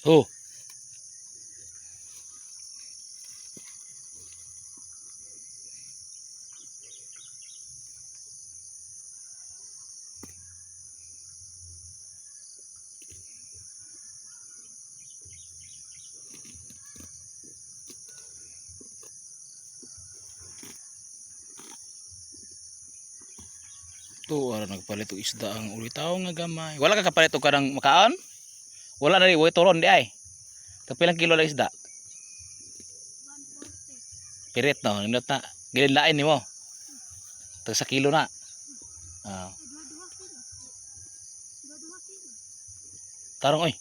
Oh. To ara nagpalit og isda ang ulitaw nga gamay. Wala ka kapalit og kanang makaon? Wala na ri way turon di ay. Kapilang kilo lang isda? 140. Pirit no, nindot na. Gilinlain nimo. Tag sa kilo na. Ah, Dua-dua kilo. Dua-dua kilo. tarong oy.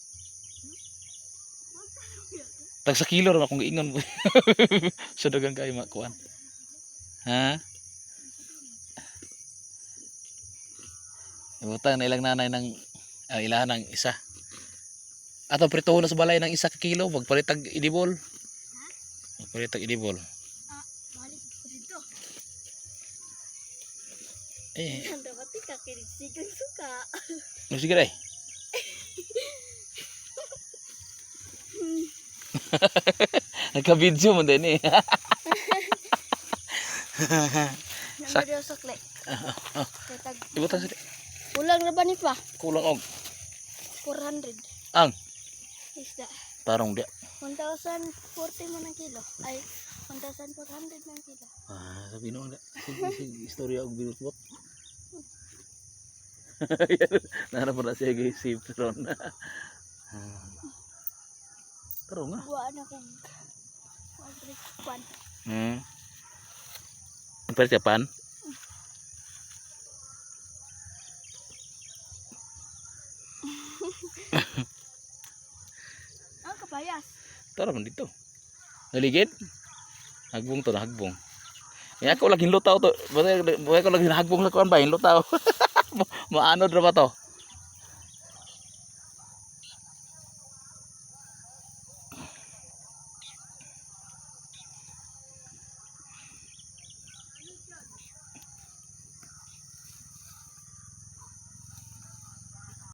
Magkano yun? Tag sa kilo ra akong giingon. Sa dagang kay makuan. Ha? Ibutang na ilang nanay ng ilahan ng isa. Ato prituhon na sa balay ng isa ka kilo, magpalitag idibol. Magpalitag idibol. Balik ko dito. Eh, Ang dapat kakirisigang suka. sige dai. Nagka-video mo din eh. Nang daw sukle. Katag Ibutang sa ulang na ba ni pa? kulang og 400. ang Isda. tarong dia. 1,040 man ang kilo. Ay, 1,400 man ang kilo. Ah, sabi no da. Sige, istorya og binutbot. Nara pa siya guys si Ron. Tarong nga. Buwan ako. Fabric pan. Persiapan. Ang kabayas. Tara man dito. Naligid. Hagbong to na hagbong. Ya ako lagi lutaw to. Bakit ko lagi hagbong sa kuan ba? Lutaw. Maanod ra ba to?